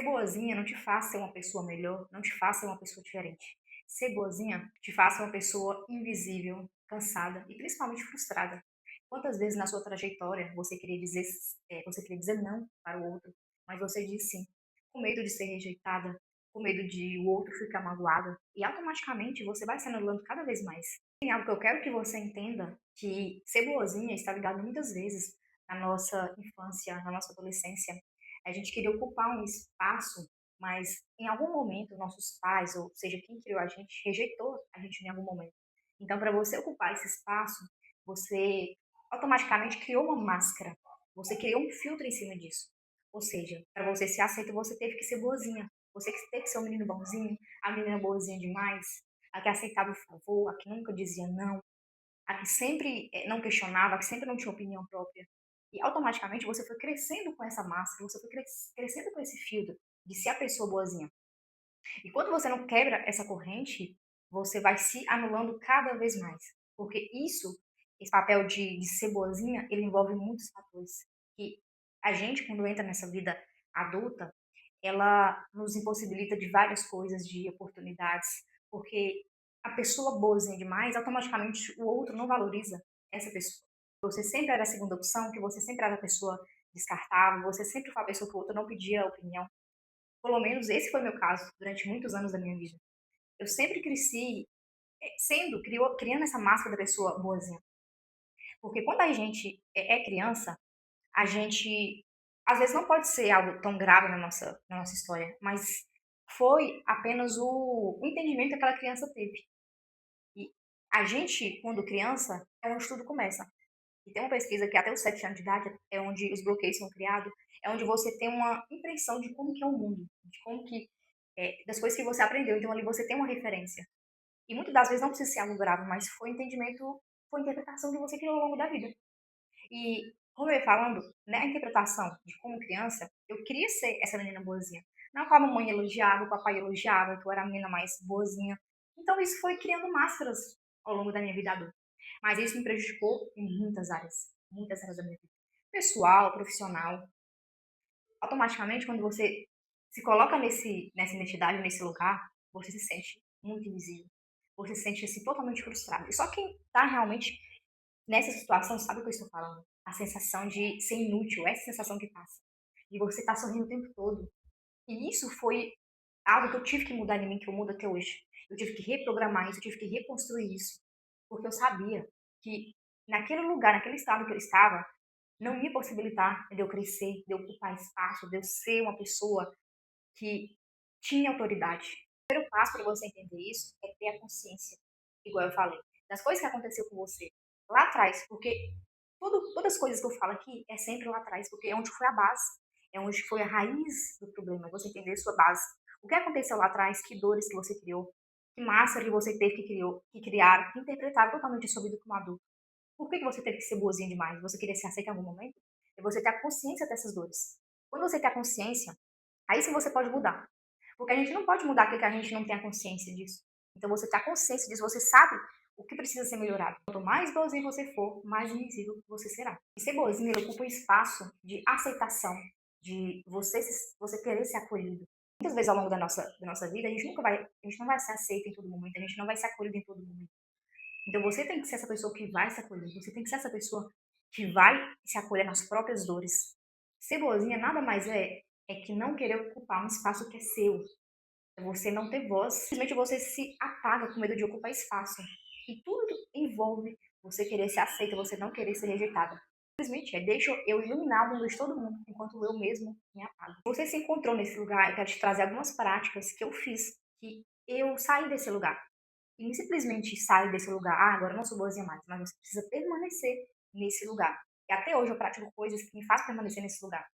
Ser boazinha não te faz ser uma pessoa melhor, não te faz ser uma pessoa diferente. Ser boazinha te faz ser uma pessoa invisível, cansada e principalmente frustrada. Quantas vezes na sua trajetória você queria dizer não para o outro, mas você diz sim, com medo de ser rejeitada, com medo de o outro ficar magoado, e automaticamente você vai se anulando cada vez mais. Tem algo que eu quero que você entenda, que ser boazinha está ligado muitas vezes na nossa infância, na nossa adolescência. A gente queria ocupar um espaço, mas em algum momento nossos pais, ou seja, quem criou a gente, rejeitou a gente em algum momento. Então, para você ocupar esse espaço, você automaticamente criou uma máscara. Você criou um filtro em cima disso. Ou seja, para você ser aceito, você teve que ser boazinha. Você teve que ser um menino bonzinho, a menina boazinha demais, a que aceitava o favor, a que nunca dizia não, a que sempre não questionava, a que sempre não tinha opinião própria. E automaticamente você foi crescendo com essa máscara, você foi crescendo com esse filtro de ser a pessoa boazinha. E quando você não quebra essa corrente, você vai se anulando cada vez mais. Porque esse papel de ser boazinha, ele envolve muitos fatores. Que a gente, quando entra nessa vida adulta, ela nos impossibilita de várias coisas, de oportunidades, porque a pessoa boazinha demais, automaticamente o outro não valoriza essa pessoa. Você sempre era a segunda opção, que você sempre era a pessoa descartável, você sempre foi a pessoa que o outro não pedia opinião. Pelo menos esse foi meu caso durante muitos anos da minha vida. Eu sempre cresci criando essa máscara da pessoa boazinha. Porque quando a gente é criança, a gente às vezes não pode ser algo tão grave na nossa história, mas foi apenas o entendimento que aquela criança teve. E a gente, quando criança, é onde tudo começa. E tem uma pesquisa que até os 7 anos de idade é onde os bloqueios são criados, é onde você tem uma impressão de como que é o mundo, de como que das coisas que você aprendeu. Então ali você tem uma referência. E muitas das vezes não precisa ser algo grave, mas foi entendimento, foi interpretação que você criou ao longo da vida. E, como eu ia falando, na interpretação de como criança, eu queria ser essa menina boazinha. Não como a mamãe elogiava, o papai elogiava, que eu era a menina mais boazinha. Então isso foi criando máscaras ao longo da minha vida adulta. Mas isso me prejudicou em muitas áreas da minha vida. Pessoal, profissional. Automaticamente, quando você se coloca nessa identidade, nesse lugar, você se sente muito invisível. Você se sente assim, totalmente frustrado. E só quem está realmente nessa situação sabe o que eu estou falando. A sensação de ser inútil, essa sensação que passa. De você estar sorrindo o tempo todo. E isso foi algo que eu tive que mudar em mim, que eu mudo até hoje. Eu tive que reprogramar isso, eu tive que reconstruir isso. Porque eu sabia que naquele lugar, naquele estado que eu estava, não ia possibilitar de eu crescer, de eu ocupar espaço, de eu ser uma pessoa que tinha autoridade. O primeiro passo para você entender isso é ter a consciência, igual eu falei, das coisas que aconteceu com você lá atrás, porque todas as coisas que eu falo aqui é sempre lá atrás, porque é onde foi a base, é onde foi a raiz do problema, é você entender a sua base. O que aconteceu lá atrás, que dores que você criou, que máscara que você teve que criar, que interpretar totalmente a sua vida como adulto. Por que você teve que ser boazinha demais? Você queria ser aceita em algum momento? É você ter a consciência dessas dores. Quando você tem a consciência, aí sim você pode mudar. Porque a gente não pode mudar aquilo que a gente não tem a consciência disso. Então você tem a consciência disso, você sabe o que precisa ser melhorado. Quanto mais boazinho você for, mais invisível você será. E ser boazinho, ele ocupa um espaço de aceitação, de você querer ser acolhido. Muitas vezes ao longo da nossa vida, a gente não vai ser aceito em todo momento, a gente não vai ser acolhido em todo momento. Então você tem que ser essa pessoa que vai se acolher, você tem que ser essa pessoa que vai se acolher nas próprias dores. Ser boazinha nada mais é que não querer ocupar um espaço que é seu. É você não ter voz. Simplesmente você se apaga com medo de ocupar espaço. E tudo envolve você querer ser aceita, você não querer ser rejeitada. Simplesmente deixa eu iluminar o mundo de todo mundo, enquanto eu mesmo me apago. Você se encontrou nesse lugar, eu quero te trazer algumas práticas que eu fiz, que eu saí desse lugar. E não simplesmente sair desse lugar, agora eu não sou boazinha mais, mas você precisa permanecer nesse lugar. E até hoje eu pratico coisas que me fazem permanecer nesse lugar,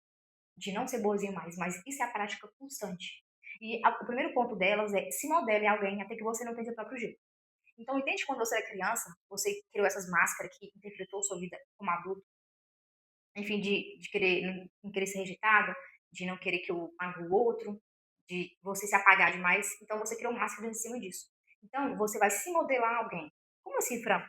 de não ser boazinha mais, mas isso é a prática constante. E o primeiro ponto delas é se modele alguém até que você não tenha seu próprio jeito. Então, entende quando você era criança, você criou essas máscaras que interpretou sua vida como adulto, enfim, de querer, não querer ser rejeitado, de não querer que o magoe o outro, de você se apagar demais. Então, você criou máscaras em cima disso. Então, você vai se modelar alguém. Como assim, Fran?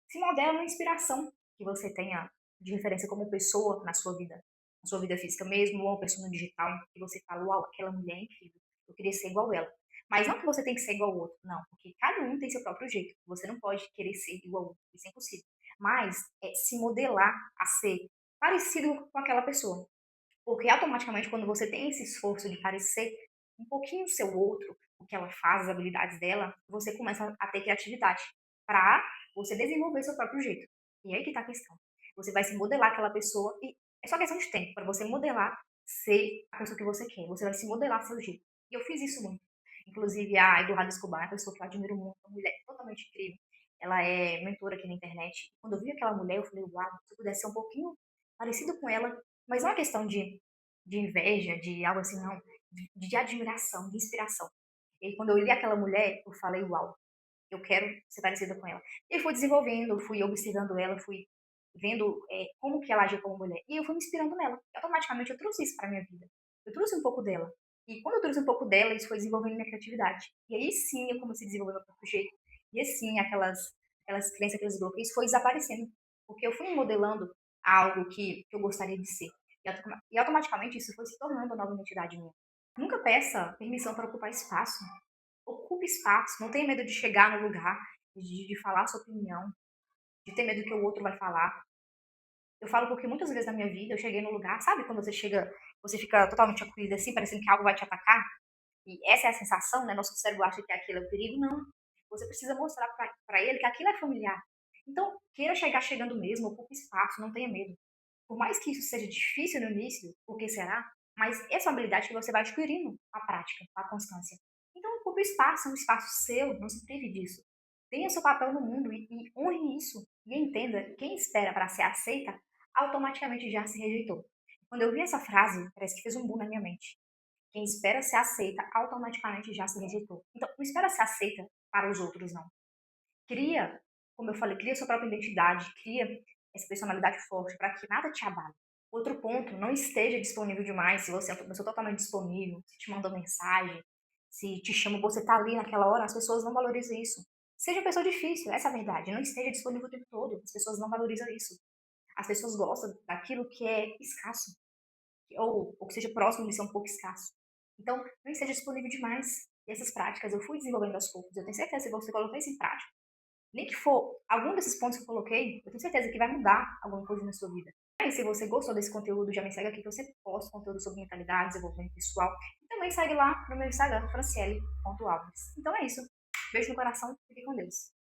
Se modela uma inspiração que você tenha de referência como pessoa na sua vida, na sua vida física mesmo, ou uma pessoa no digital, que você fala: "Uau, aquela mulher é incrível, eu queria ser igual ela". Mas não que você tem que ser igual ao outro, não, porque cada um tem seu próprio jeito. Você não pode querer ser igual ao outro, isso é impossível. Mas é se modelar a ser parecido com aquela pessoa. Porque automaticamente, quando você tem esse esforço de parecer um pouquinho ser o outro, o que ela faz, as habilidades dela, você começa a ter criatividade para você desenvolver seu próprio jeito. E aí que tá a questão. Você vai se modelar aquela pessoa e é só questão de tempo para você modelar ser a pessoa que você quer. Você vai se modelar seu jeito. E eu fiz isso muito. Inclusive a Eduardo Escobar é uma pessoa que eu admiro muito, uma mulher totalmente incrível. Ela é mentora aqui na internet. Quando eu vi aquela mulher, eu falei, uau, se eu pudesse ser um pouquinho parecido com ela, mas não é uma questão de inveja, de algo assim, não, de admiração, de inspiração. E aí, quando eu li aquela mulher, eu falei, uau, eu quero ser parecida com ela. E fui desenvolvendo, fui observando ela, fui vendo como que ela agia como mulher. E eu fui me inspirando nela. E automaticamente eu trouxe isso para minha vida. Eu trouxe um pouco dela. E quando eu trouxe um pouco dela, isso foi desenvolvendo minha criatividade. E aí sim eu comecei a desenvolver meu próprio jeito. E assim aquelas crenças, aqueles bloqueios foi desaparecendo. Porque eu fui me modelando algo que eu gostaria de ser. E automaticamente isso foi se tornando uma nova identidade minha. Nunca peça permissão para ocupar espaço. Ocupe espaço, não tenha medo de chegar no lugar, de falar a sua opinião, de ter medo do que o outro vai falar. Eu falo porque muitas vezes na minha vida eu cheguei no lugar, sabe quando você chega, você fica totalmente acolhida assim, parecendo que algo vai te atacar? E essa é a sensação, né? Nosso cérebro acha que aquilo é o perigo. Não. Você precisa mostrar para ele que aquilo é familiar. Então, queira chegar chegando mesmo, ocupe espaço, não tenha medo. Por mais que isso seja difícil no início, porque será? Mas essa é uma habilidade que você vai adquirindo com a prática, com a constância. Então, ocupe espaço, é um espaço seu, não se prive disso. Tenha seu papel no mundo e honre isso. E entenda, quem espera para ser aceita, automaticamente já se rejeitou. Quando eu vi essa frase, parece que fez um boom na minha mente. Quem espera ser aceita, automaticamente já se rejeitou. Então, não espera ser aceita para os outros, não. Cria, como eu falei, cria sua própria identidade, cria essa personalidade forte para que nada te abale. Outro ponto, não esteja disponível demais. Se você é uma pessoa totalmente disponível, se te mandam mensagem, se te chamam, você tá ali naquela hora, as pessoas não valorizam isso. Seja uma pessoa difícil, essa é a verdade. Não esteja disponível o tempo todo, as pessoas não valorizam isso. As pessoas gostam daquilo que é escasso, ou que seja próximo de ser um pouco escasso. Então, não esteja disponível demais. E essas práticas eu fui desenvolvendo aos poucos. Eu tenho certeza que se você colocar isso em prática, nem que for algum desses pontos que eu coloquei, eu tenho certeza que vai mudar alguma coisa na sua vida. E se você gostou desse conteúdo, já me segue aqui que eu sempre posto conteúdo sobre mentalidade, desenvolvimento pessoal. E também segue lá no meu Instagram, franciele.alves. Então é isso. Beijo no coração, fique com Deus.